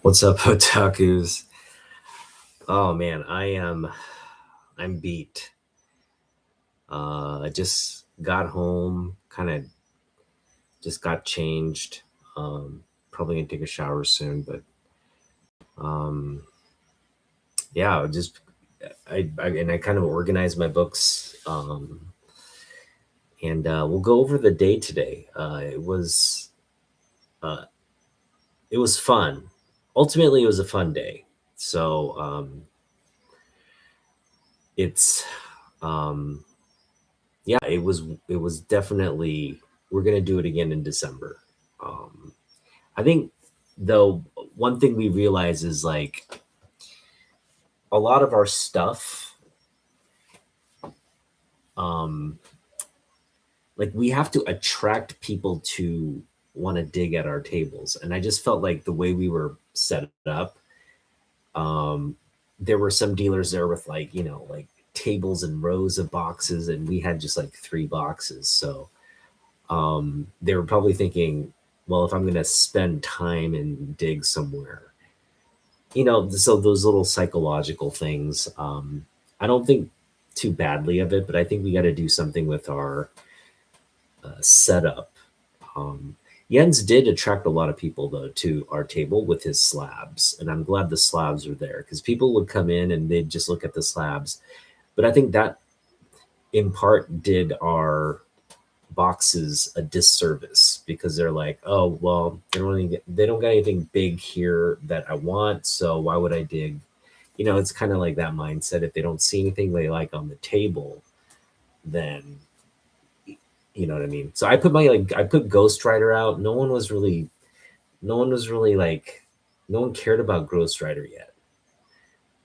What's up, otakus? Oh man, I'm beat. I just got home, kind of just got changed. Probably gonna take a shower soon, but um, yeah, just I kind of organized my books. And we'll go over the day today. Uh, it was fun. Ultimately, it was a fun day. So it's um, yeah, it was definitely, we're gonna do it again in December. Um, I think though one thing we realize is like a lot of our stuff, um, like we have to attract people to want to dig at our tables, and I just felt like the way we were set up, um, there were some dealers there with like tables and rows of boxes, and we had just like three boxes. So they were probably thinking, well, if I'm going to spend time and dig somewhere, so those little psychological things, I don't think too badly of it, but I think we got to do something with our setup. Um, Jens did attract a lot of people though to our table with his slabs, and I'm glad the slabs are there because people would come in and they'd just look at the slabs. But I think that in part did our boxes a disservice because they're like, oh well, they don't got anything big here that I want, so why would I dig? It's kind of like that mindset. If they don't see anything they like on the table, then you know what I mean. So I put Ghost Rider out. No one was really like, no one cared about Ghost Rider yet.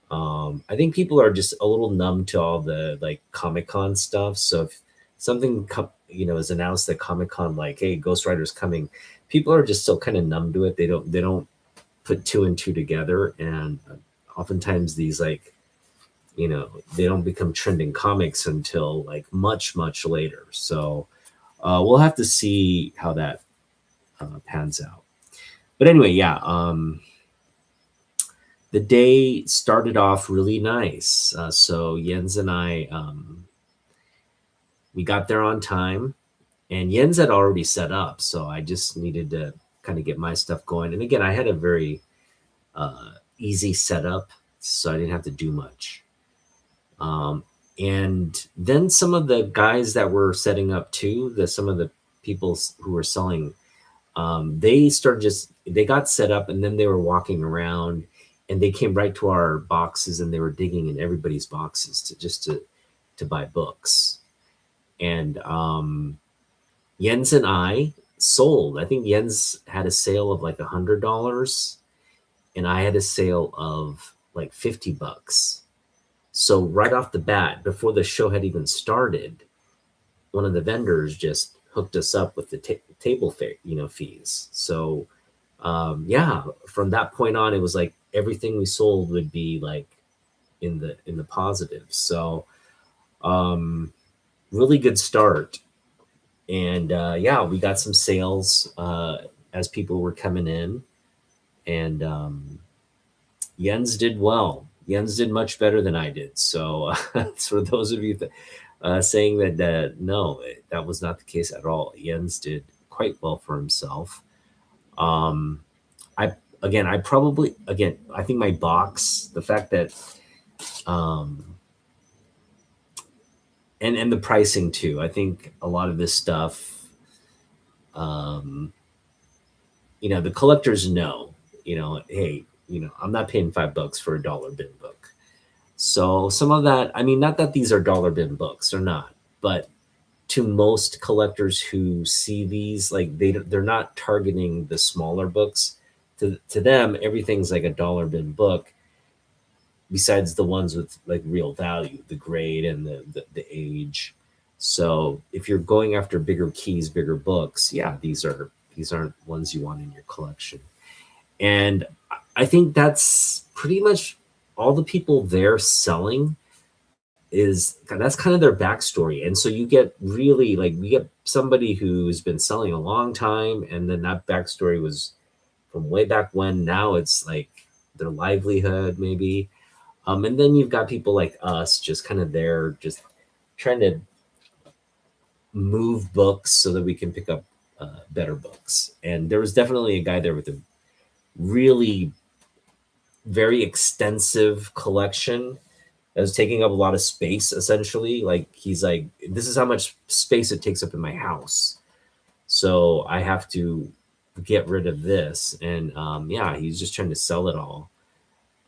I think people are just a little numb to all the like Comic Con stuff. So if something is announced at Comic Con, like, hey, Ghost Rider's coming, people are just still kind of numb to it. They don't put two and two together, and oftentimes these like, they don't become trending comics until like much later. So we'll have to see how that pans out. But anyway, yeah. The day started off really nice. So Jens and I, we got there on time, and Jens had already set up. So I just needed to kind of get my stuff going. And again, I had a very easy setup, so I didn't have to do much. And then some of the guys that were setting up too, some of the people who were selling, they got set up, and then they were walking around, and they came right to our boxes, and they were digging in everybody's boxes to buy books. And Jens and I sold. I think Jens had a sale of like $100, and I had a sale of like $50. So right off the bat, before the show had even started, one of the vendors just hooked us up with the table fees. So yeah, from that point on, it was like everything we sold would be like in the positive. So really good start. And yeah, we got some sales as people were coming in, and Jens did well. Jens did much better than I did. So for those of you saying that no, that was not the case at all. Jens did quite well for himself. I I think my box, the fact that um, and the pricing too. I think a lot of this stuff, um, the collectors know, hey, I'm not paying $5 for a dollar bin book. So some of that, I mean, not that these are dollar bin books, they're not, but to most collectors who see these, like they're not targeting the smaller books. To them, everything's like a dollar bin book, besides the ones with like real value, the grade and the age. So if you're going after bigger keys, bigger books, yeah, these aren't ones you want in your collection. And I think that's pretty much all the people there selling is, that's kind of their backstory. And so you get we get somebody who's been selling a long time, and then that backstory was from way back when. Now it's like their livelihood, maybe. And then you've got people like us just kind of there, just trying to move books so that we can pick up better books. And there was definitely a guy there with a really very extensive collection that was taking up a lot of space, essentially. Like, he's like, this is how much space it takes up in my house. So I have to get rid of this. And yeah, he's just trying to sell it all.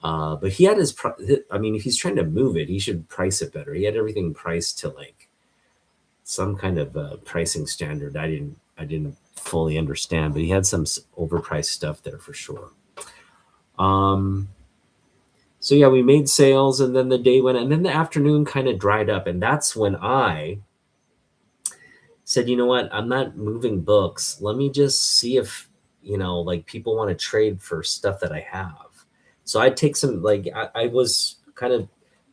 But he had I mean, if he's trying to move it, he should price it better. He had everything priced to like some kind of pricing standard. I didn't fully understand, but he had some overpriced stuff there for sure. So yeah, we made sales, and then the day went, and then the afternoon kind of dried up, and that's when I said, you know what, I'm not moving books. Let me just see if, like, people want to trade for stuff that I have. So I take some, like, I was kind of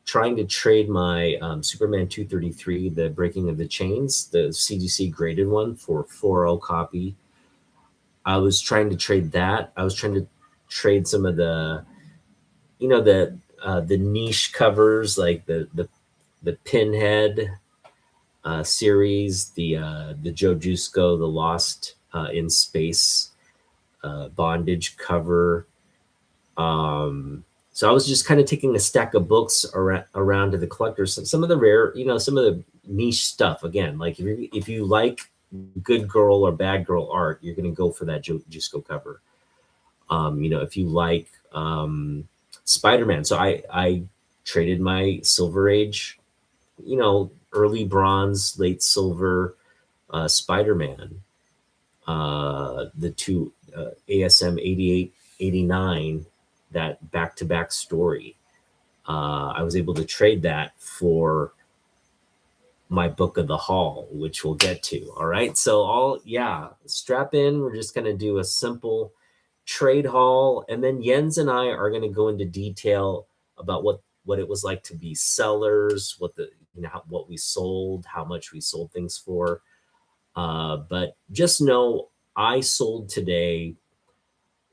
trying to trade my Superman 233, the Breaking of the Chains, the CGC graded one for 4.0 copy. I was trying to trade that. I was trying to trade some of the, the niche covers, like the Pinhead series, the Joe Jusko, the Lost in Space bondage cover. So I was just kind of taking a stack of books around to the collectors. Some of the rare, some of the niche stuff. Again, like if you like good girl or bad girl art, you're going to go for that Joe Jusko cover. If you like Spider-Man, so I traded my Silver Age, early bronze, late silver Spider-Man, the two ASM 88, 89, that back-to-back story. I was able to trade that for my book of the haul, which we'll get to. All right. So strap in. We're just going to do a simple trade haul. And then Jens and I are going to go into detail about what it was like to be sellers, what we sold, how much we sold things for. But just know I sold today.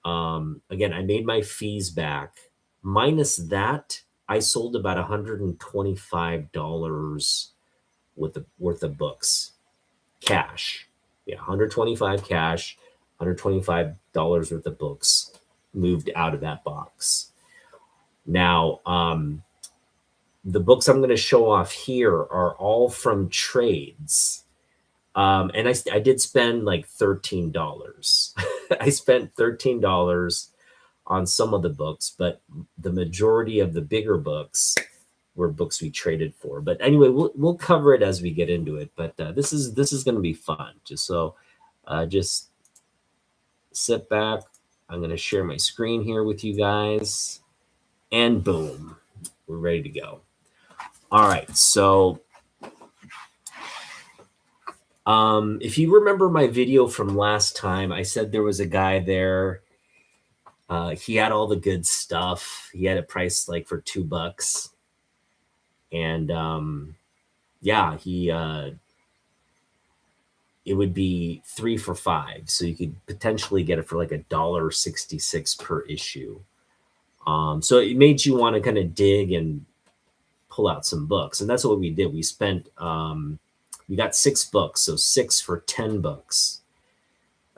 Again, I made my fees back. Minus that, I sold about $125 worth of books, cash. Yeah, 125 cash, $125 worth of books moved out of that box. Now, the books I'm going to show off here are all from trades. And I did spend like $13. I spent $13 on some of the books, but the majority of the bigger books were books we traded for. But anyway, we'll cover it as we get into it. But this is going to be fun. Just sit back. I'm going to share my screen here with you guys, and boom, we're ready to go. All right, so if you remember my video from last time, I said there was a guy there. He had all the good stuff. He had it priced like for $2. And it would be 3 for $5. So you could potentially get it for like $1.66 per issue. So it made you want to kind of dig and pull out some books. And that's what we did. We spent, we got 6 books. So 6 for $10.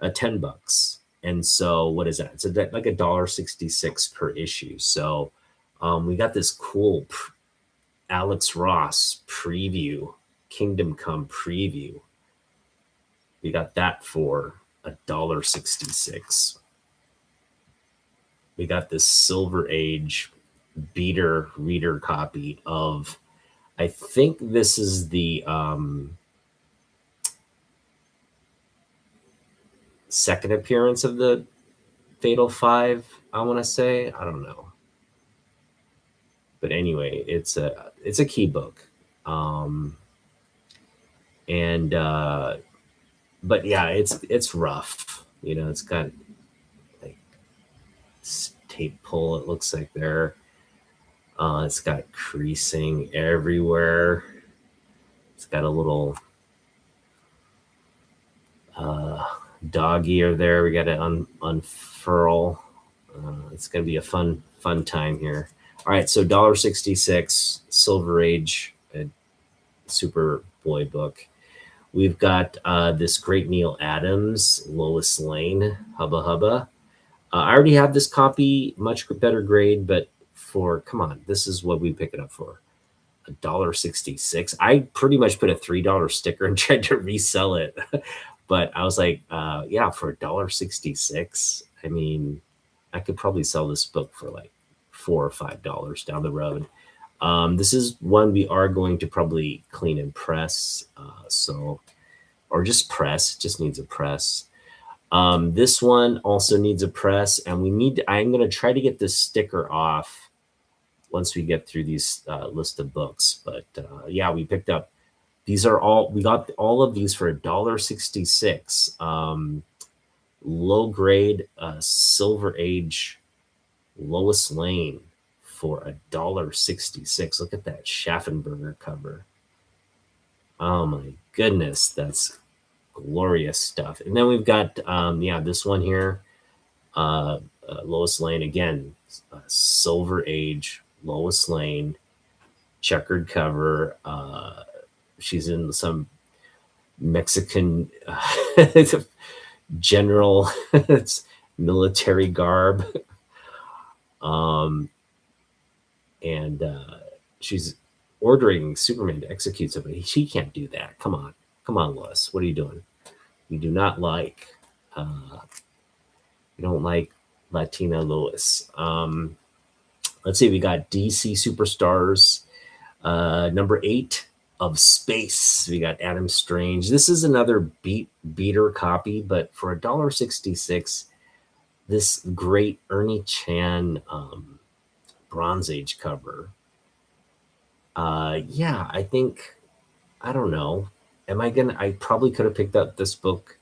$10. And so what is that? It's like $1.66 per issue. So we got this cool Alex Ross preview, Kingdom Come preview. We got that for $1.66. We got this Silver Age beater reader copy of, I think this is the second appearance of the Fatal Five, I want to say. I don't know. But anyway, it's a key book. But yeah, it's rough. It's got like tape pull, it looks like there. It's got creasing everywhere. It's got a little dog ear there. We got to unfurl. It's going to be a fun time here. All right, so $1.66, Silver Age, a Superboy book. We've got this great Neil Adams, Lois Lane, Hubba Hubba. I already have this copy, much better grade, but come on, this is what we pick it up for. $1.66. I pretty much put a $3 sticker and tried to resell it. But I was like, yeah, for $1.66, I mean, I could probably sell this book for like $4 or $5 down the road. This is one we are going to probably clean and press. Or just press, it just needs a press. This one also needs a press, and I'm going to try to get this sticker off once we get through these list of books. But yeah, we picked up, we got all of these for $1.66. Low grade Silver Age Lois Lane for $1.66. Look at that Schaffenberger cover. Oh my goodness, that's glorious stuff. And then we've got this one here, Lois Lane again, Silver Age Lois Lane, checkered cover. She's in some Mexican general military garb, and she's ordering Superman to execute somebody. She can't do that. Come on, Lois. What are you doing? You do not like. You don't like Latina Lois. Let's see. We got DC Superstars, number 8 of Space. We got Adam Strange. This is another beater copy, but for $1.66, this great Ernie Chan Bronze Age cover. Yeah, I think, I don't know. I probably could have picked up this book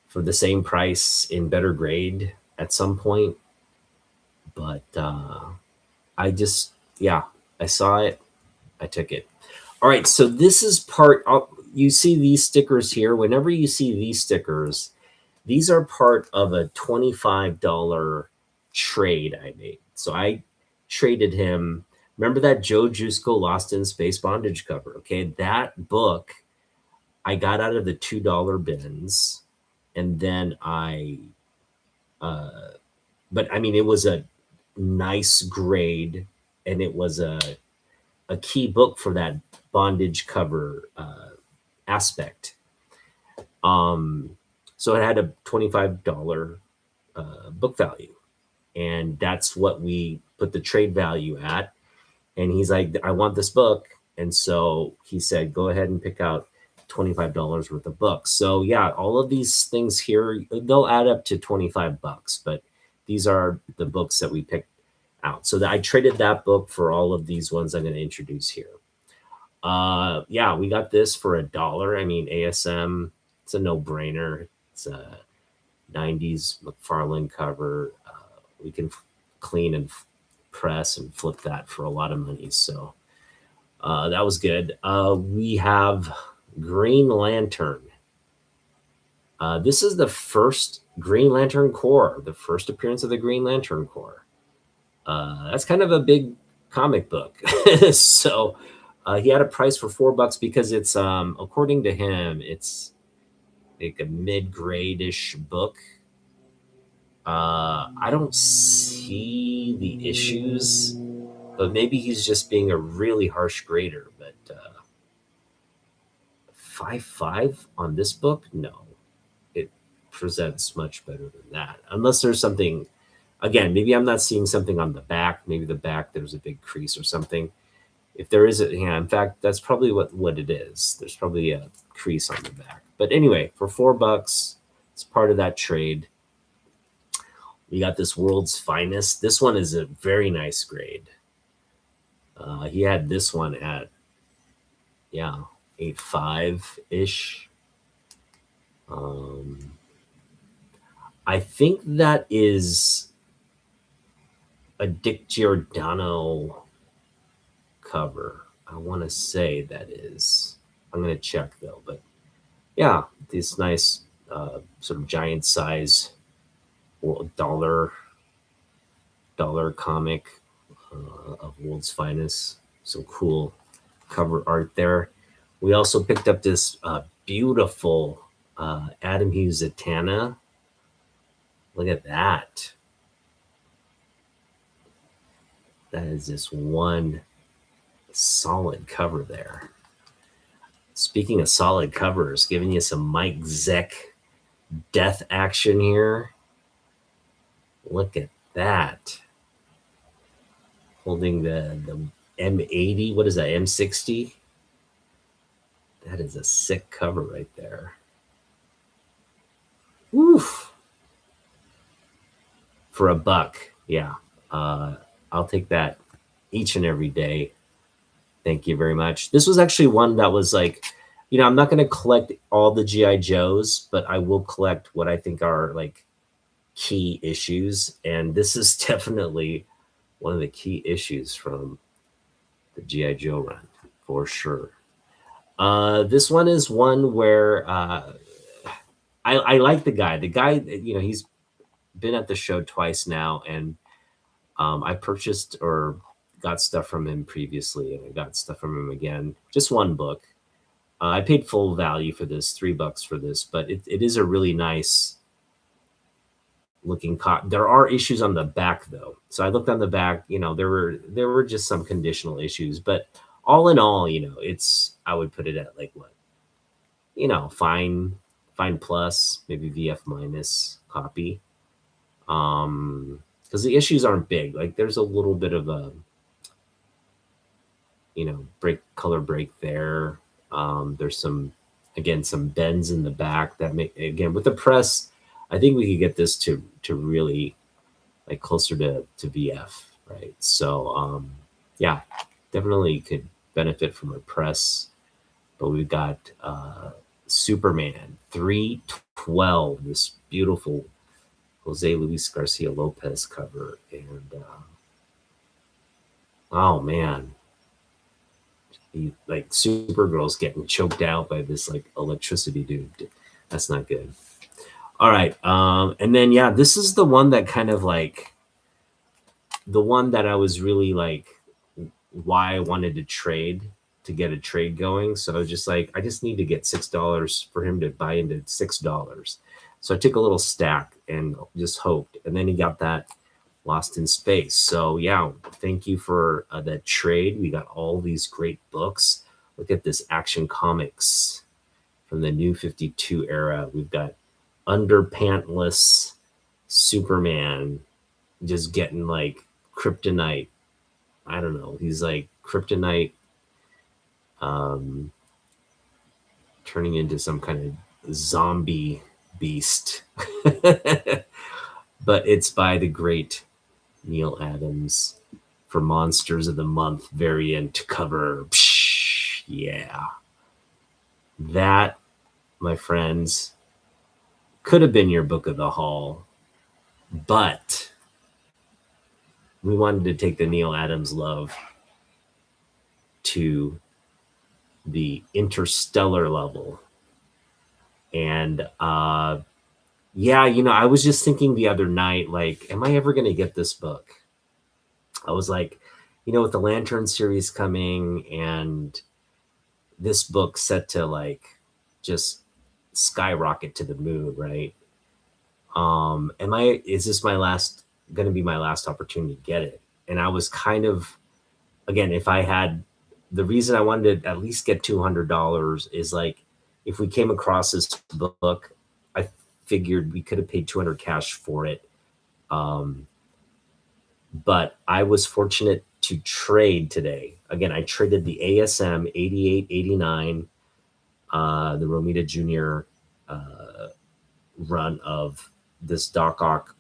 for the same price in better grade at some point. But I saw it. I took it. All right, so this is you see these stickers here. Whenever you see these stickers, these are part of a $25 trade I made. So I traded him. Remember that Joe Jusko Lost in Space Bondage cover? Okay, that book I got out of the $2 bins, and then but I mean, it was a nice grade, and it was a key book for that bondage cover aspect. So it had a $25 book value, and that's what we put the trade value at. And he's like, I want this book. And so he said, go ahead and pick out $25 worth of books. So yeah, all of these things here, they'll add up to $25, but these are the books that we picked out. So I traded that book for all of these ones I'm going to introduce here. Yeah, we got this for $1. I mean, ASM, it's a no-brainer. It's a 90s McFarlane cover. We can clean and press and flip that for a lot of money. So that was good. We have Green Lantern. This is the first Green Lantern Corps, the first appearance of the Green Lantern Corps. That's kind of a big comic book. So he had a price for $4 because it's, according to him, it's like a mid-grade-ish book. I don't see the issues, but maybe he's just being a really harsh grader. But 5.5 on this book? No, it presents much better than that. Unless there's something, again, maybe I'm not seeing something on the back. Maybe the back, there's a big crease or something. If there is in fact, that's probably what it is. There's probably a crease on the back. But anyway, for $4, it's part of that trade. We got this World's Finest. This one is a very nice grade. He had this one at, 8.5-ish. I think that is a Dick Giordano cover. I want to say that is. I'm going to check though, but yeah, this nice sort of giant size dollar comic of World's Finest. So cool cover art there. We also picked up this beautiful Adam Hughes Zatanna. Look at that. That is just one solid cover there. Speaking of solid covers, giving you some Mike Zeck death action here. Look at that. Holding the M80. What is that? M60? That is a sick cover right there. Woof. For $1. Yeah. I'll take that each and every day. Thank you very much. This was actually one that was like, you know, I'm not going to collect all the G.I. Joes, but I will collect what I think are like key issues. And this is definitely one of the key issues from the G.I. Joe run, for sure. This one is one where I like the guy. The guy, you know, he's been at the show twice now, and I purchased or got stuff from him previously, and I got stuff from him again. Just one book. I paid full value for this, $3 for this, but it is a really nice looking copy. There are issues on the back though. So I looked on the back, you know, there were just some conditional issues, but all in all, you know, I would put it at like what, you know, fine plus, maybe VF minus copy. Because the issues aren't big. Like there's a little bit of a, you know, color break there. There's some bends in the back that make, again, with the press, I think we could get this to really like closer to VF, right? So yeah, definitely could benefit from a press. But we've got Superman 312, this beautiful Jose Luis Garcia Lopez cover, and oh man, like Supergirl's getting choked out by this like electricity dude. That's not good. All right, and then yeah, this is the one that kind of like the one that I was really like why I wanted to get a trade going. So I was just like, I just need to get $6 for him to buy into $6. So I took a little stack and just hoped, and then he got that Lost in Space. So yeah, thank you for that trade. We got all these great books. Look at this Action Comics from the New 52 era. We've got underpantless Superman just getting like kryptonite. I don't know. He's like kryptonite turning into some kind of zombie beast. But it's by the great Neil Adams for Monsters of the Month variant cover. Psh, yeah. That, my friends, could have been your book of the haul, but we wanted to take the Neil Adams love to the interstellar level. And yeah, you know, I was just thinking the other night, like, am I ever going to get this book? I was like, you know, with the Lantern series coming and this book set to like just skyrocket to the moon, right? Is this going to be my last opportunity to get it? And I was kind of, again, if I had, the reason I wanted to at least get $200 is like, if we came across this book, I figured we could have paid $200 cash for it. But I was fortunate to trade today. Again, I traded the ASM 8889, the Romita Jr. Run of this Doc Ock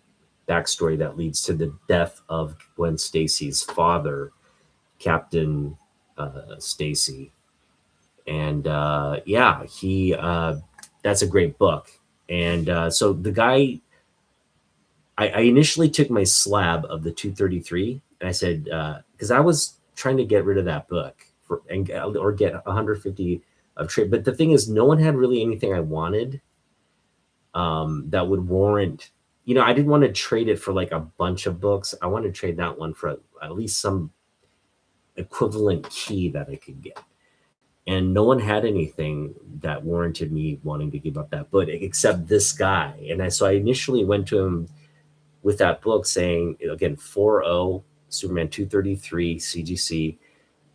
backstory that leads to the death of Gwen Stacy's father, Captain Stacy. And yeah, that's a great book. And so the guy, I initially took my slab of the 233 and I said, because I was trying to get rid of that book or get 150 of trade. But the thing is, no one had really anything I wanted. that would warrant, I didn't want to trade it for like a bunch of books. I wanted to trade that one for at least some equivalent key that I could get. And no one had anything that warranted me wanting to give up that book except this guy. So I initially went to him with that book saying, again, 4.0, Superman 233, CGC,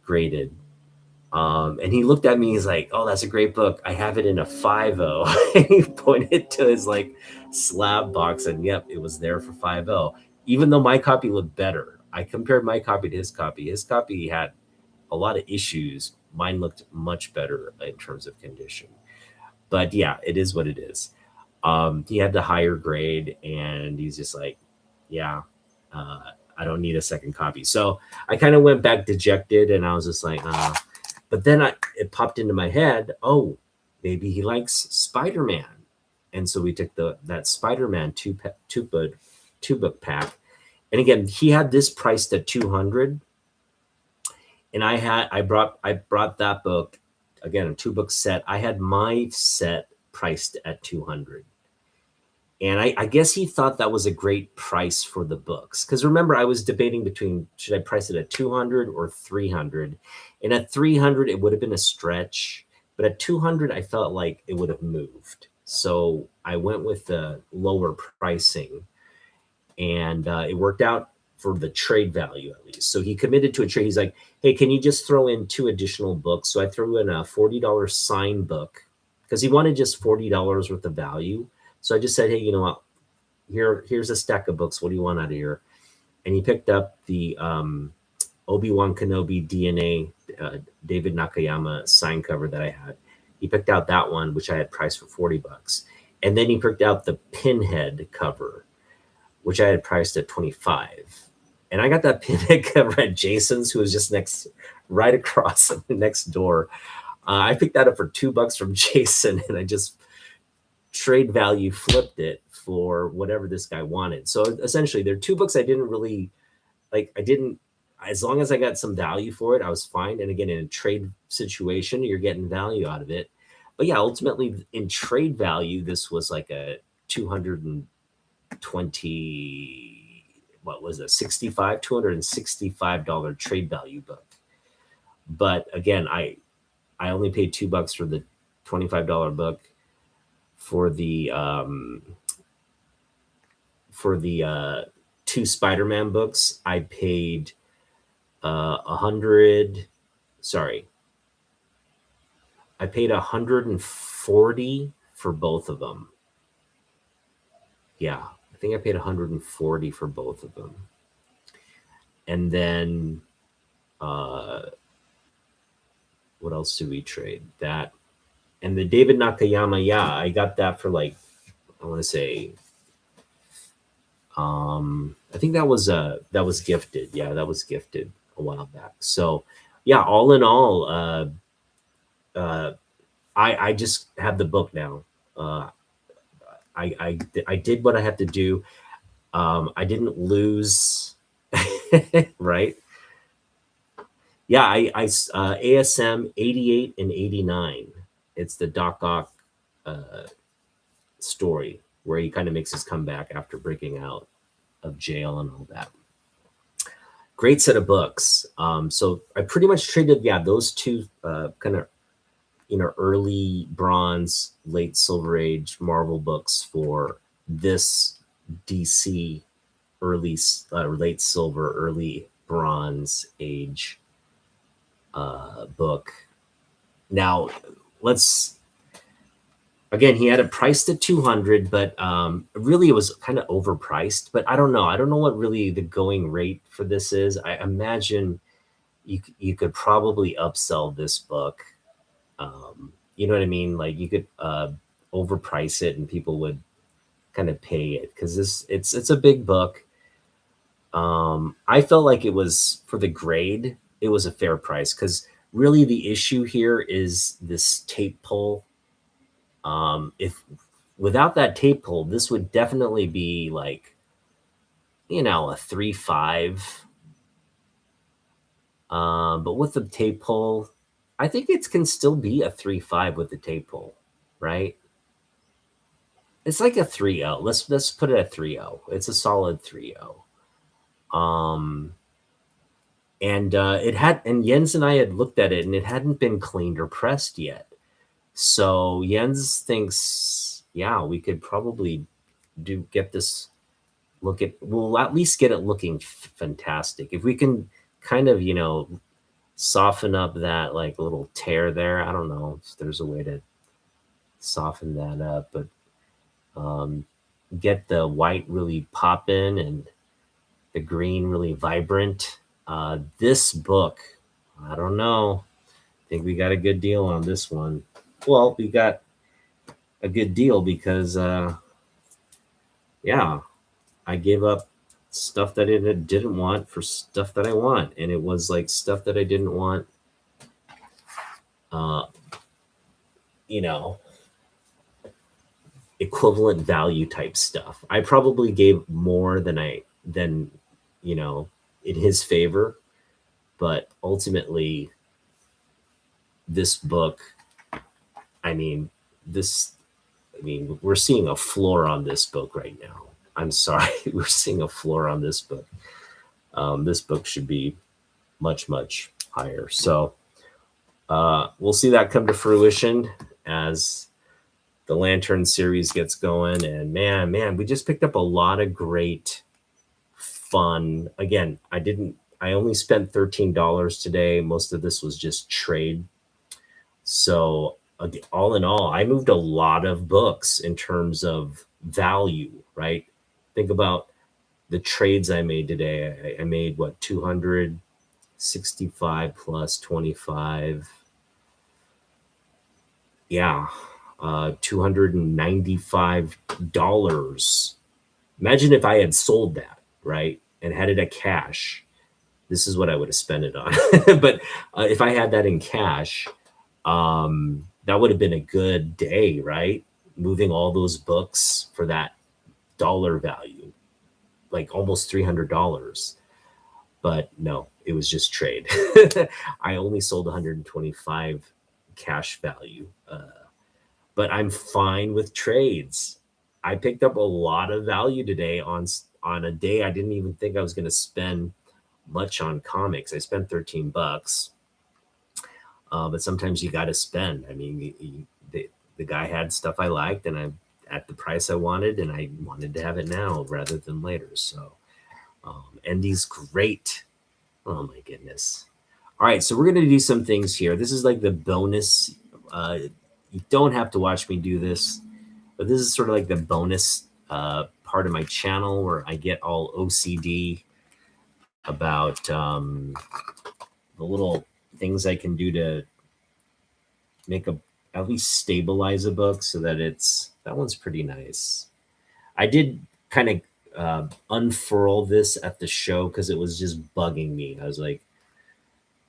graded. And he looked at me, he's like, "Oh, that's a great book. I have it in a 5.0." And he pointed to his like slab box, and yep, it was there for 5.0. Even though my copy looked better. I compared my copy to his copy. His copy had a lot of issues. Mine looked much better in terms of condition. But yeah, it is what it is. He had the higher grade, and he's just like, yeah, I don't need a second copy. So I kind of went back dejected, and I was just like, but then it popped into my head, oh, maybe he likes Spider-Man. And so we took that Spider-Man two book pack. And again, he had this priced at 200. And I brought that book, again, a 2-book set. I had my set priced at 200. And I guess he thought that was a great price for the books. Because remember, I was debating between, should I price it at 200 or 300? And at 300, it would have been a stretch. But at 200, I felt like it would have moved. So I went with the lower pricing. And it worked out for the trade value, at least. So he committed to a trade. He's like, hey, can you just throw in 2 additional books? So I threw in a $40 sign book because he wanted just $40 worth of value. So I just said, hey, you know what? Here's a stack of books. What do you want out of here? And he picked up the Obi-Wan Kenobi DNA David Nakayama sign cover that I had. He picked out that one, which I had priced for $40. And then he picked out the Pinhead cover, which I had priced at 25. And I got that Pinhead cover at Jason's, who was just right across next door. I picked that up for $2 from Jason, and I just trade value flipped it for whatever this guy wanted. So essentially, there are 2 books I didn't really like. As long as I got some value for it, I was fine. And again, in a trade situation, you're getting value out of it. But yeah, ultimately in trade value, this was like a 220, what was it, $265 trade value book. But again, I only paid $2 for the $25 book. For the 2 Spider-Man books, I paid 100. Sorry, I paid 140 for both of them. Yeah, I think I paid 140 for both of them. And then what else did we trade? That and the David Nakayama, yeah, I got that for like, I want to say, I think that was gifted. Yeah, that was gifted a while back. So yeah, all in all, I just have the book now. I did what I had to do. I didn't lose, right? Yeah, I ASM 88 and 89. It's the Doc Ock story where he kind of makes his comeback after breaking out of jail and all that. Great set of books. So I pretty much traded, those 2 kind of, early bronze, late Silver Age Marvel books for this DC early, late Silver, early Bronze Age book. Now, again, he had it priced at 200, but really it was kind of overpriced. But I don't know what really the going rate for this is. I imagine you could probably upsell this book. You know what I mean? Like you could overprice it, and people would kind of pay it because it's a big book. I felt like it was, for the grade, it was a fair price, because really the issue here is this tape pull. If without that tape pull, this would definitely be like, a 3.5. But with the tape pull, I think it can still be a 3.5 with the tape pull, right? It's like a 3.0. Let's put it at 3.0. It's a solid 3.0. And it had, and Jens and I had looked at it, and it hadn't been cleaned or pressed yet. So Jens thinks, yeah, we could probably get this we'll at least get it looking fantastic. If we can kind of, soften up that like little tear there. I don't know if there's a way to soften that up, but get the white really popping and the green really vibrant. This book, I don't know. I think we got a good deal on this one. Well, we got a good deal because, yeah, I gave up stuff that I didn't want for stuff that I want. And it was like stuff that I didn't want, uh, you know, equivalent value type stuff. I probably gave more than in his favor, but ultimately this book, I mean, we're seeing a floor on this book right now. I'm sorry, we're seeing a floor on this book. This book should be much, much higher. So we'll see that come to fruition as the Lantern series gets going. And man, we just picked up a lot of great fun. Again, I only spent $13 today. Most of this was just trade. So all in all, I moved a lot of books in terms of value, right? Think about the trades I made today. I made what, 265 plus 25. Yeah. $295. Imagine if I had sold that, right? And had it at cash. This is what I would have spent it on. But if I had that in cash, that would have been a good day, right? Moving all those books for that dollar value, like almost $300. But no, it was just trade. I only sold 125 cash value. But I'm fine with trades. I picked up a lot of value today on a day I didn't even think I was going to spend much on comics. I spent $13. But sometimes you got to spend. I mean, the guy had stuff I liked, and I at the price I wanted, and I wanted to have it now rather than later. So, Endy's great. Oh my goodness. All right, so we're going to do some things here. This is like the bonus. You don't have to watch me do this, but this is sort of like the bonus part of my channel where I get all OCD about the little things I can do to make at least stabilize a book so that that one's pretty nice. I did kind of unfurl this at the show because it was just bugging me. I was like,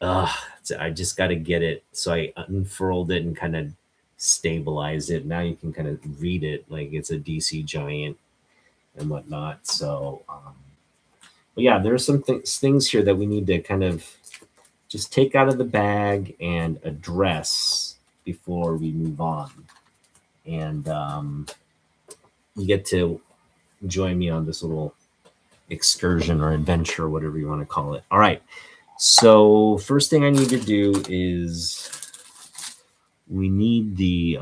I just got to get it. So I unfurled it and kind of stabilized it. Now you can kind of read it like it's a DC giant and whatnot. So, but yeah, there are some things here that we need to kind of just take out of the bag and address before we move on. And you get to join me on this little excursion or adventure, whatever you want to call it. All right. So first thing I need to do is we need the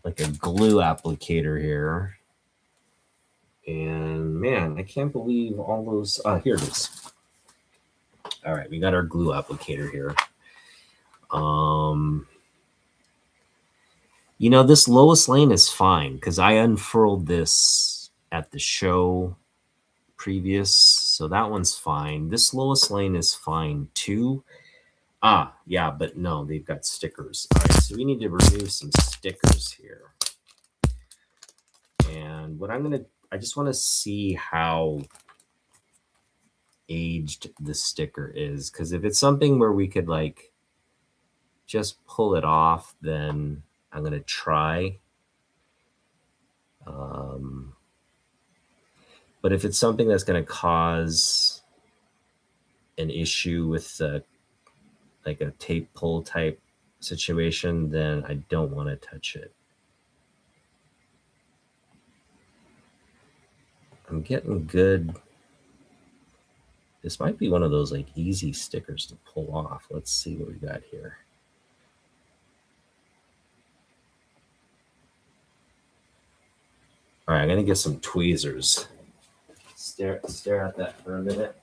like a glue applicator here. And man, I can't believe all those. Here it is. All right, we got our glue applicator here. This Lois Lane is fine because I unfurled this at the show previous, so that one's fine. This Lois Lane is fine too. Yeah, but no, they've got stickers. All right, so we need to remove some stickers here. And what I just want to see how aged the sticker is, because if it's something where we could like just pull it off, then I'm going to try. But if it's something that's going to cause an issue with like a tape pull type situation, then I don't want to touch it. I'm getting good. This might be one of those like easy stickers to pull off. Let's see what we got here. All right, I'm gonna get some tweezers. Stare at that for a minute.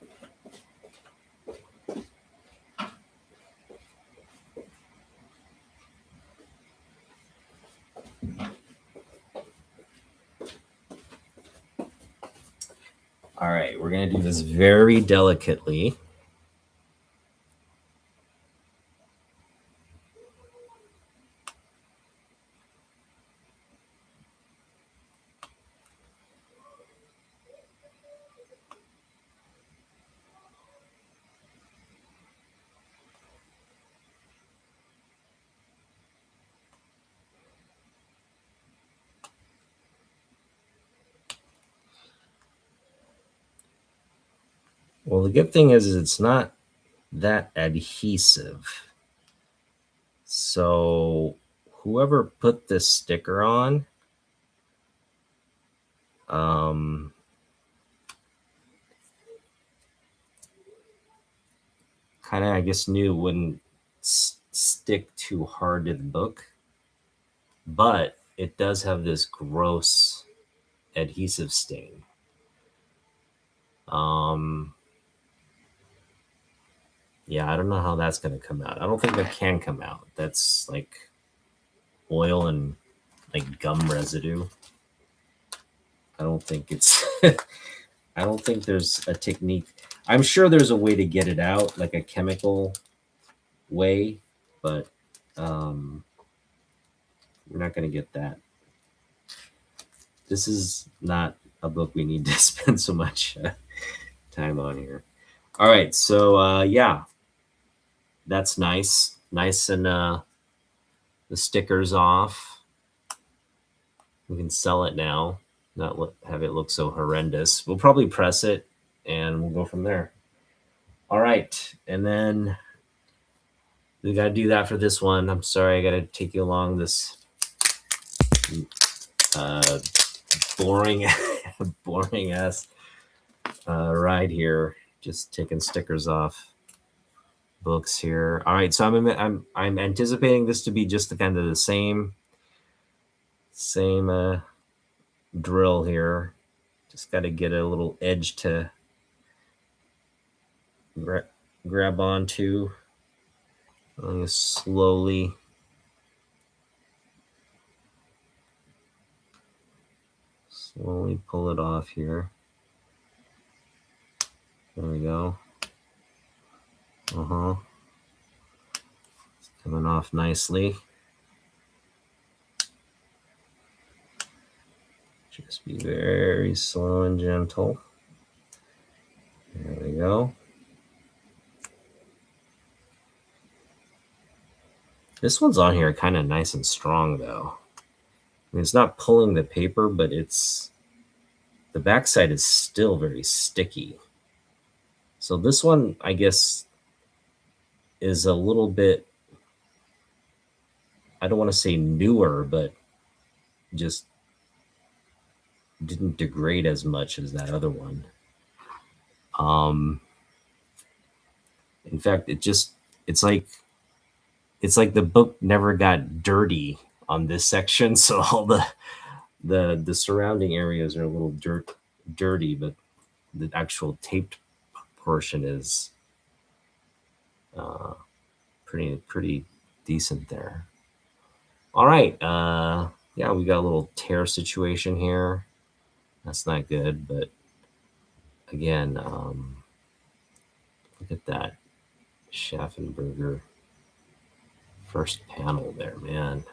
All right, we're gonna do this very delicately. Well, the good thing is it's not that adhesive. So whoever put this sticker on, kind of, I guess, knew it wouldn't stick too hard to the book, but it does have this gross adhesive stain. Yeah, I don't know how that's going to come out. I don't think that can come out. That's like oil and like gum residue. I don't think it's I don't think there's a technique. I'm sure there's a way to get it out, like a chemical way, but we're not going to get that. This is not a book we need to spend so much time on here. All right, so yeah, that's nice. Nice, and the sticker's off. We can sell it now, not have it look so horrendous. We'll probably press it and we'll go from there. All right, and then we got to do that for this one. I'm sorry, I got to take you along this boring ass ride here. Just taking stickers off books here. All right, so I'm anticipating this to be just the kind of the same drill here. Just got to get a little edge to grab onto. I'm going to slowly pull it off here. There we go. It's coming off nicely. Just be very slow and gentle. There we go. This one's on here kind of nice and strong, though. I mean, it's not pulling the paper, but the backside is still very sticky. So this one, I guess, is a little bit, I don't want to say newer, but just didn't degrade as much as that other one. In fact, it's like the book never got dirty on this section, so all the surrounding areas are a little dirty, but the actual taped portion is pretty decent there. All right, yeah, we got a little tear situation here. That's not good, but again, look at that Schaffenberger first panel there, man.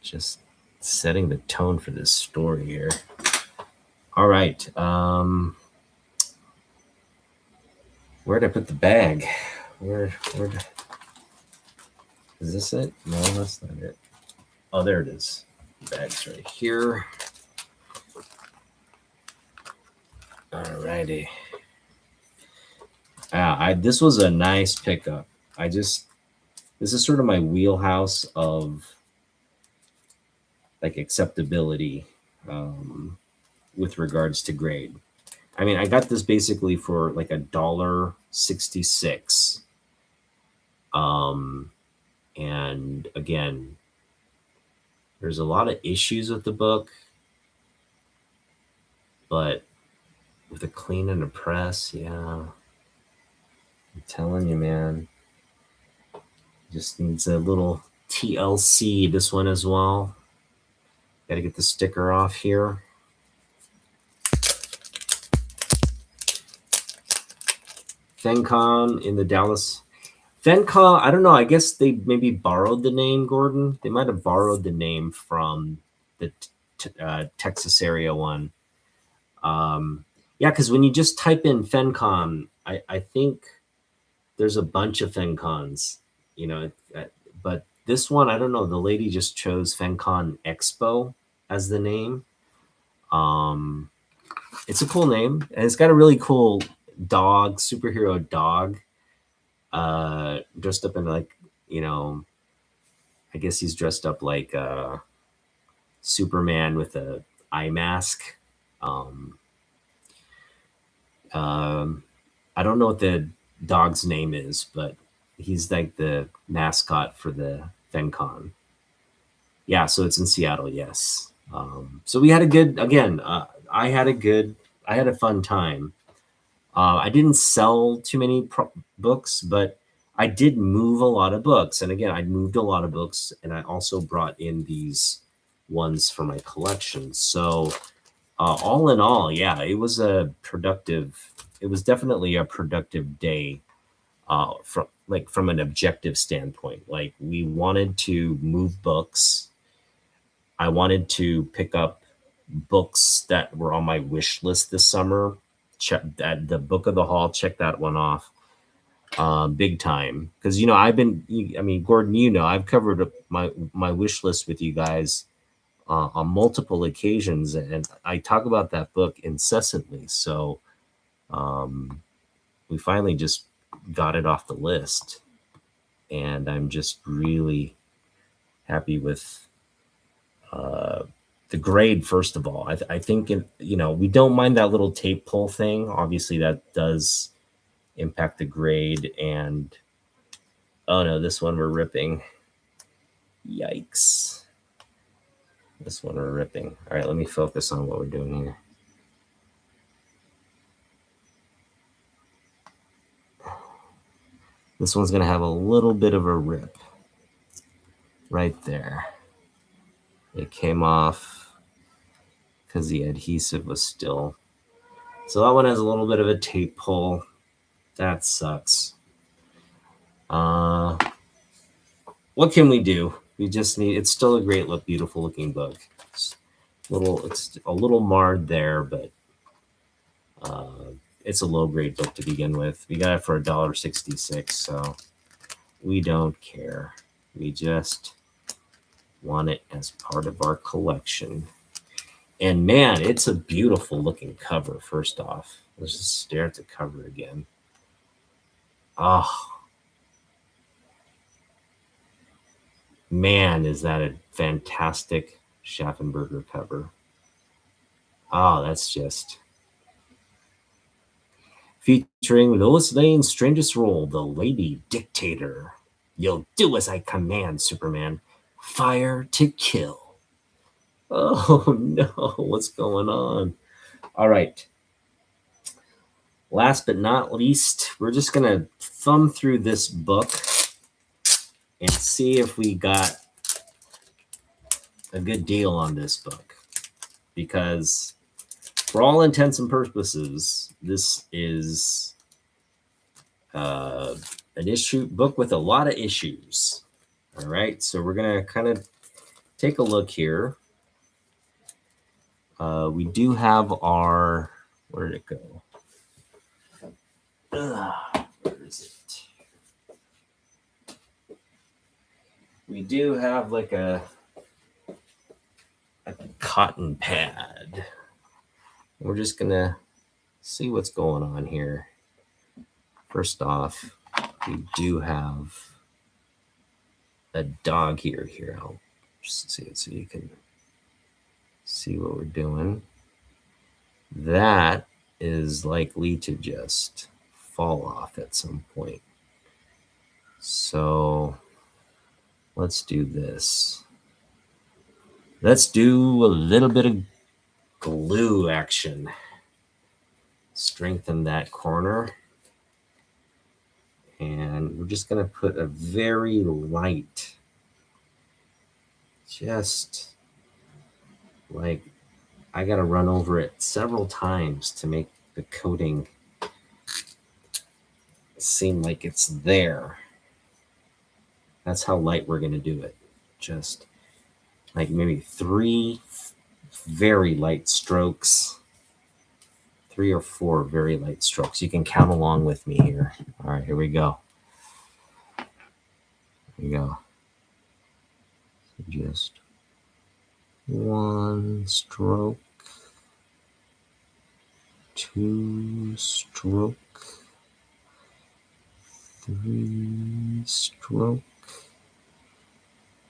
Just setting the tone for this story here. All right, where'd I put the bag? Where is this it? No, that's not it. Oh, there it is. The bag's right here. Alrighty. This was a nice pickup. This is sort of my wheelhouse of like acceptability. with regards to grade. I mean, I got this basically for like $1.66. And again, there's a lot of issues with the book, but with a clean and a press, yeah. I'm telling you, man. Just needs a little TLC, this one as well. Got to get the sticker off here. Fencon in the Dallas. Fencon, I don't know. I guess they maybe borrowed the name, Gordon. They might have borrowed the name from the Texas area one. Yeah, because when you just type in Fencon, I think there's a bunch of Fencons, you know, but this one, I don't know. The lady just chose Fencon Expo as the name. It's a cool name, and it's got a really cool dog, superhero dog, dressed up in like, you know, I guess he's dressed up like Superman with a eye mask. I don't know what the dog's name is, but he's like the mascot for the Fencon. Yeah, so it's in Seattle, yes. So we had a good, again, I had a fun time. I didn't sell too many books, but I did move a lot of books. And again, I moved a lot of books, and I also brought in these ones for my collection. So all in all, yeah, it was definitely a productive day from an objective standpoint. Like, we wanted to move books. I wanted to pick up books that were on my wish list this summer. Check that, the book of the hall, check that one off big time, because I mean, Gordon, I've covered my wish list with you guys on multiple occasions, and I talk about that book incessantly. So we finally just got it off the list, and I'm just really happy with the grade. First of all, I think we don't mind that little tape pull thing. Obviously, that does impact the grade. And oh no, this one we're ripping. Yikes. This one we're ripping. All right, let me focus on what we're doing here. This one's going to have a little bit of a rip right there. It came off because the adhesive was still. So that one has a little bit of a tape pull. That sucks. What can we do? We just need, it's still a great look, beautiful looking book. It's a little marred there, but it's a low grade book to begin with. We got it for $1.66, so we don't care. We just want it as part of our collection. And man, it's a beautiful looking cover. First off, let's just stare at the cover again. Oh man, is that a fantastic Schaffenberger cover. Oh, that's just featuring Lois Lane's strangest role, the Lady Dictator. You'll do as I command, Superman. Fire to kill. Oh no, what's going on? All right. Last but not least, we're just going to thumb through this book and see if we got a good deal on this book. Because for all intents and purposes, this is an book with a lot of issues. All right, so we're going to kind of take a look here. We do have our, where did it go? Where is it? We do have like a cotton pad. We're just going to see what's going on here. First off, we do have a dog here. I'll just see it so you can see what we're doing. that is likely to just fall off at some point. So let's do this. Let's do a little bit of glue action. Strengthen that corner. And we're just going to put a very light, just like I got to run over it several times to make the coating seem like it's there. That's how light we're going to do it. Just like maybe 3 very light strokes. 3 or 4 very light strokes. You can count along with me here. All right, here we go. Here we go. Just 1 stroke, 2 stroke, 3 stroke,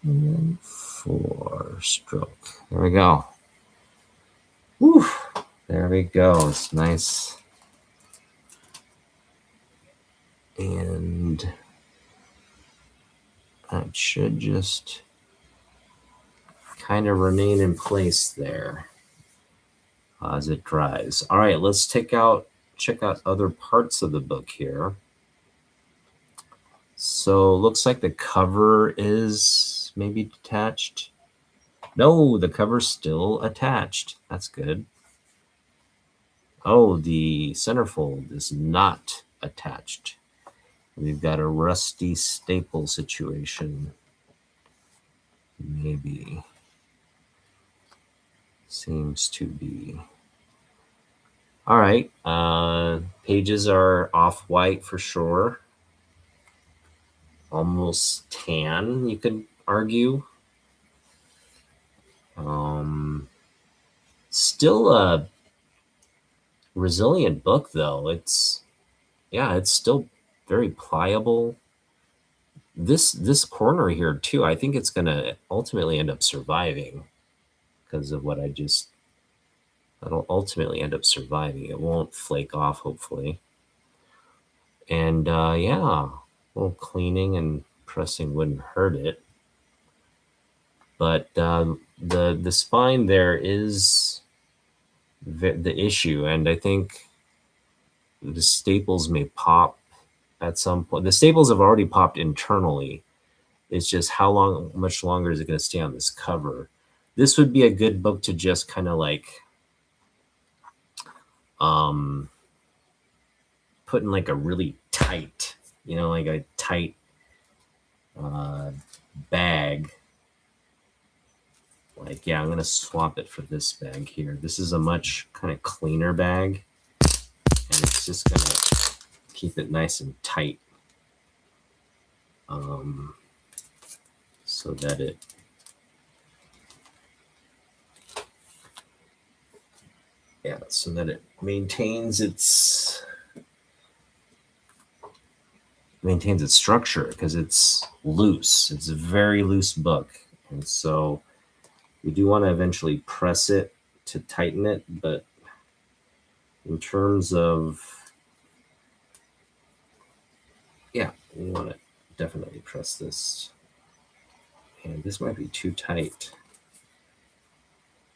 and then 4 stroke. There we go. Whew. There we go. It's nice. And that should just kind of remain in place there as it dries. All right, let's check out other parts of the book here. So looks like the cover is maybe detached. No, the cover's still attached. That's good. Oh, the centerfold is not attached. We've got a rusty staple situation. Maybe. Seems to be. All right. Pages are off-white for sure. Almost tan, you could argue. Still a resilient book, though. It's still very pliable. This corner here too, I think it's gonna ultimately end up surviving because of what that'll ultimately end up surviving. It won't flake off, hopefully. And yeah, a little cleaning and pressing wouldn't hurt it. But the spine there is the issue, and I think the staples may pop at some point. The staples have already popped internally. It's just how much longer is it going to stay on this cover? This would be a good book to just kind of like put in like a really tight, like a tight bag. Like, yeah, I'm going to swap it for this bag here. This is a much kind of cleaner bag, and it's just going to keep it nice and tight. So that it maintains its structure, because it's loose. It's a very loose book, and so we do want to eventually press it to tighten it, but in terms of, yeah, we want to definitely press this. And this might be too tight.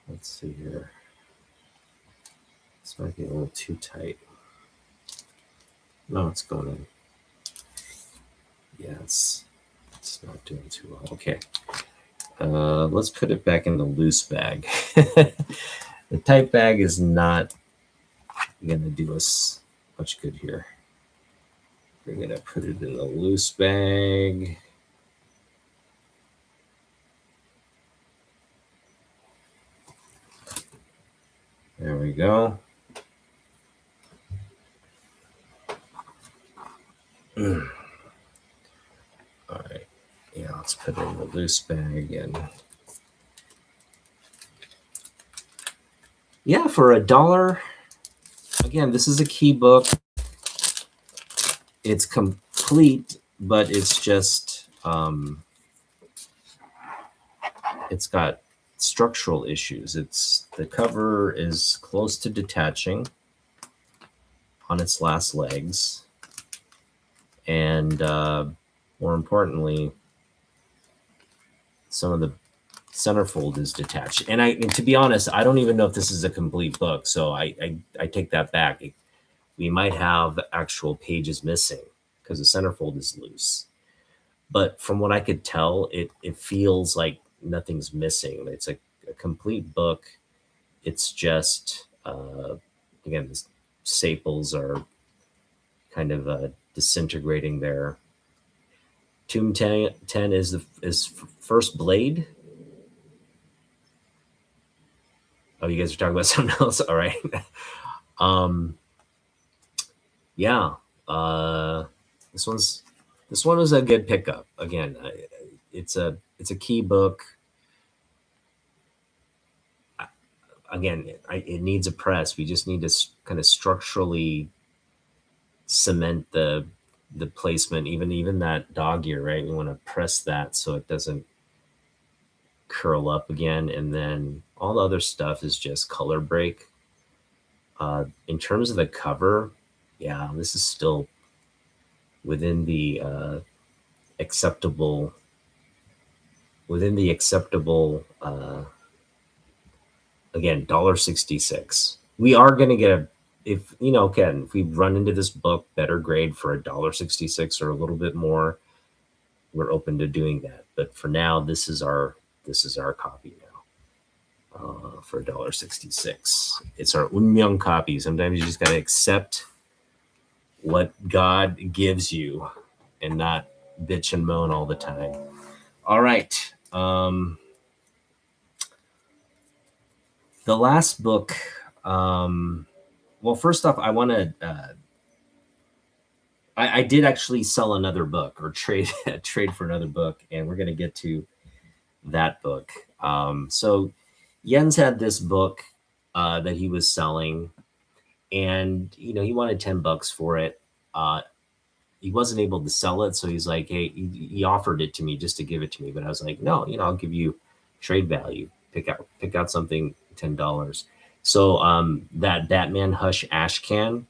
Let's see here. This might be a little too tight. No, it's going in. Yeah, it's not doing too well. Okay. Let's put it back in the loose bag. The tight bag is not going to do us much good here. We're going to put it in the loose bag. There we go. All right. Yeah, let's put it in the loose bag. And yeah, for $1, again, this is a key book. It's complete, but it's just, it's got structural issues. The cover is close to detaching on its last legs, and more importantly, some of the centerfold is detached. And to be honest, I don't even know if this is a complete book, so I take that back. We might have actual pages missing because the centerfold is loose. But from what I could tell, it feels like nothing's missing. It's a complete book. It's just again, the sepals are kind of disintegrating there. Tomb 10 is first blade. Oh, you guys are talking about something else. All right. Yeah. This one was a good pickup. Again, it's a key book. Again, it needs a press. We just need to kind of structurally cement the placement. Even that dog ear, right? We want to press that so it doesn't curl up again. And then all the other stuff is just color break. In terms of the cover, yeah, this is still within the acceptable. Again, $1.66. We are going to get if we run into this book better grade for $1.66 or a little bit more, we're open to doing that. But for now, this is our copy now for $1.66. It's our Unmyeong copy. Sometimes you just got to accept what God gives you and not bitch and moan all the time. All right. The last book, well, first off, I want to, I did actually sell another book or trade for another book, and we're going to get to that book. So Jens had this book that he was selling, and he wanted $10 for it. He wasn't able to sell it, so he's like, hey, he offered it to me just to give it to me, but I was like, no, I'll give you trade value. Pick out something $10. So that Batman Hush ash can,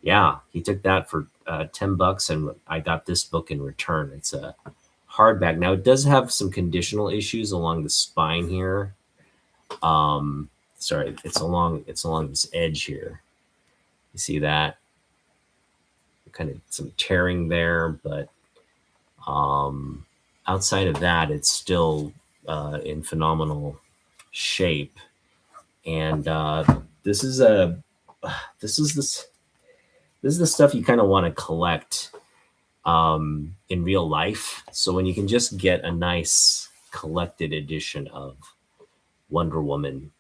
yeah, he took that for $10, and I got this book in return. It's a hardback. Now it does have some conditional issues along the spine here. Sorry, it's along this edge here. You see that? Kind of some tearing there, but outside of that, it's still in phenomenal shape. And this is the stuff you kind of want to collect in real life. So when you can just get a nice collected edition of Wonder Woman,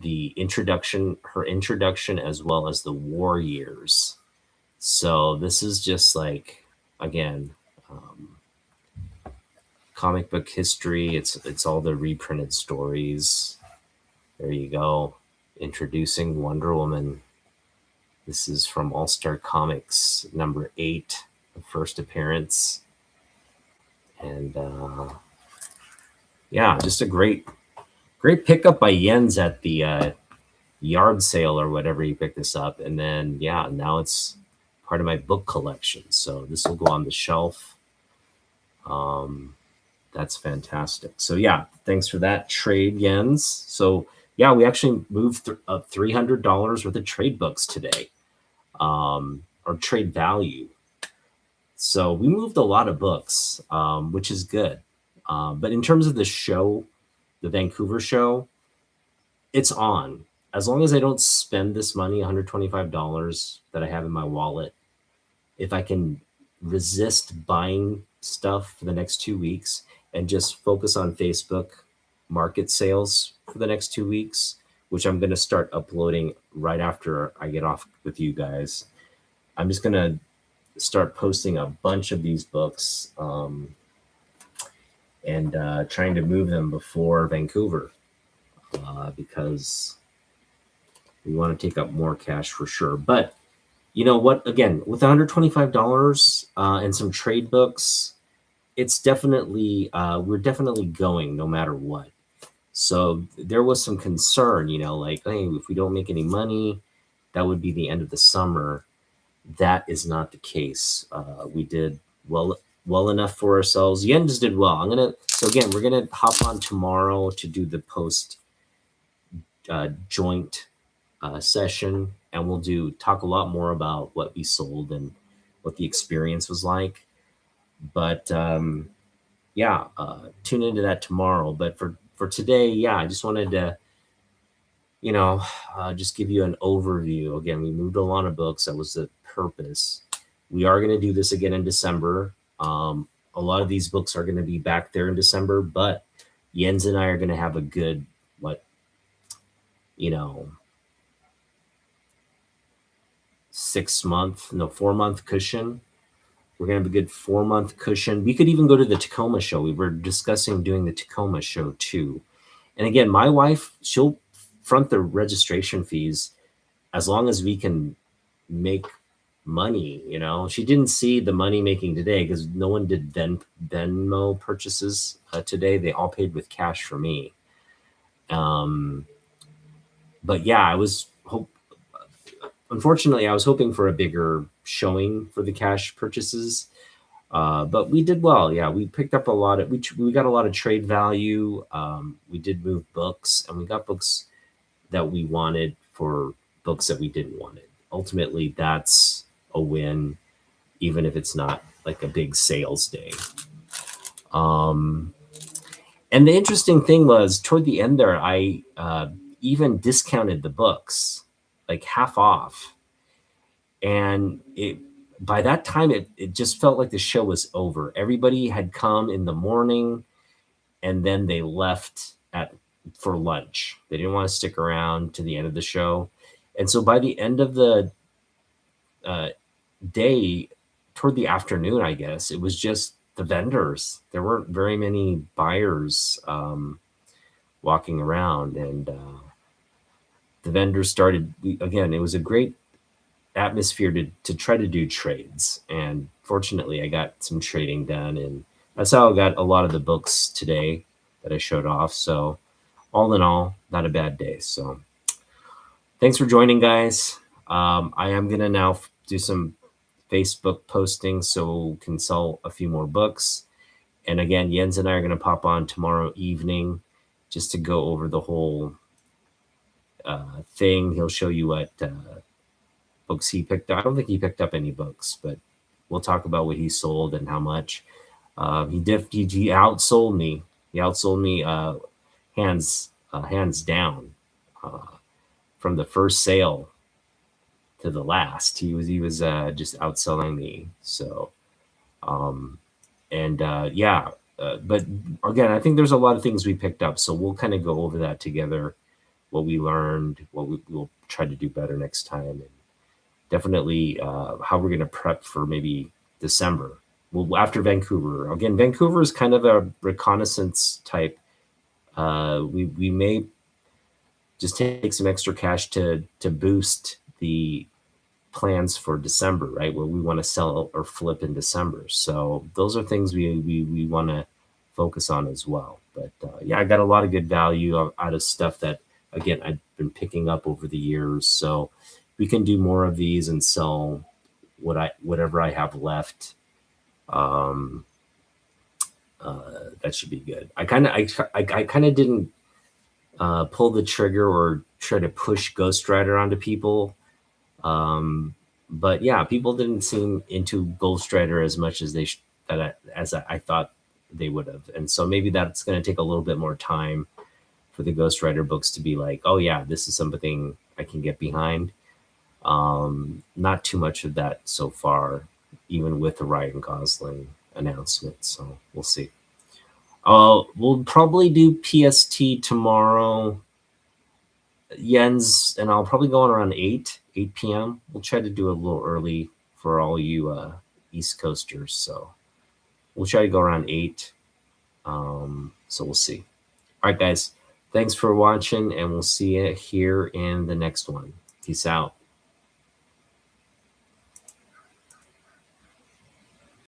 her introduction, as well as the war years. So this is just like, again, comic book history. It's all the reprinted stories. There you go. Introducing Wonder Woman. This is from All Star Comics number 8, the first appearance. And yeah, just a great pickup by Jens at the yard sale or whatever he picked this up. And then, yeah, now it's part of my book collection. So this will go on the shelf. That's fantastic. So yeah, thanks for that trade, Jens. So yeah, we actually moved up $300 worth of trade books today, or trade value. So we moved a lot of books, which is good. But in terms of the show, the Vancouver show, it's on. As long as I don't spend this money, $125 that I have in my wallet, if I can resist buying stuff for the next 2 weeks and just focus on Facebook market sales for the next 2 weeks, which I'm going to start uploading right after I get off with you guys. I'm just going to start posting a bunch of these books and trying to move them before Vancouver because we want to take up more cash for sure. But you know what? Again, with $125 and some trade books, it's definitely we're definitely going no matter what. So there was some concern, like, hey, if we don't make any money, that would be the end of the summer. That is not the case. We did well enough for ourselves. Jens did well. So again, we're gonna hop on tomorrow to do the post joint session, and we'll talk a lot more about what we sold and what the experience was like. But yeah, tune into that tomorrow. But for today, yeah, I just wanted to just give you an overview. Again, we moved a lot of books. That was the purpose. We are going to do this again in December. A lot of these books are going to be back there in December, but Jens and I are going to have a good, 4-month cushion. We're going to have a good 4-month cushion. We could even go to the Tacoma show. We were discussing doing the Tacoma show too. And again, my wife, she'll front the registration fees as long as we can make money. She didn't see the money making today because no one did Venmo purchases today. They all paid with cash for me. But yeah, unfortunately, I was hoping for a bigger showing for the cash purchases. But we did well. Yeah, we picked up a lot of, we got a lot of trade value. We did move books, and we got books that we wanted for books that we didn't want it. Ultimately, that's a win, even if it's not like a big sales day. And the interesting thing was toward the end there, I even discounted the books, like half off. And by that time, it just felt like the show was over. Everybody had come in the morning, and then they left for lunch. They didn't want to stick around to the end of the show. And so by the end of the day, toward the afternoon, I guess, it was just the vendors. There weren't very many buyers walking around. And the vendors started, again, it was a great atmosphere to try to do trades. And fortunately, I got some trading done. And that's how I got a lot of the books today that I showed off. So all in all, not a bad day. So thanks for joining, guys. I am going to now do some Facebook posting so we can sell a few more books. And again, Jens and I are going to pop on tomorrow evening just to go over the whole thing. He'll show you what books he picked up. I don't think he picked up any books, but we'll talk about what he sold and how much. He outsold me. He outsold me hands down from the first sale to the last. He was just outselling me. So, yeah. But again, I think there's a lot of things we picked up. So we'll kind of go over that together, what we learned, what we'll try to do better next time, and definitely how we're going to prep for maybe December. Well, after Vancouver. Again, Vancouver is kind of a reconnaissance type. We may just take some extra cash to boost the plans for December, right? Where we want to sell or flip in December. So those are things we want to focus on as well. But yeah, I got a lot of good value out of stuff that, again, I've been picking up over the years. So we can do more of these and sell whatever I have left. That should be good. I kind of didn't pull the trigger or try to push Ghost Rider onto people. But yeah, people didn't seem into Ghost Rider as much as I thought they would have. And so maybe that's going to take a little bit more time for the Ghost Rider books to be like, oh yeah, this is something I can get behind. Not too much of that so far, even with the Ryan Gosling announcement. So we'll see. We'll probably do PST tomorrow. Jens and I'll probably go on around 8 p.m. We'll try to do a little early for all you East Coasters. So we'll try to go around 8. So we'll see. All right, guys. Thanks for watching, and we'll see you here in the next one. Peace out.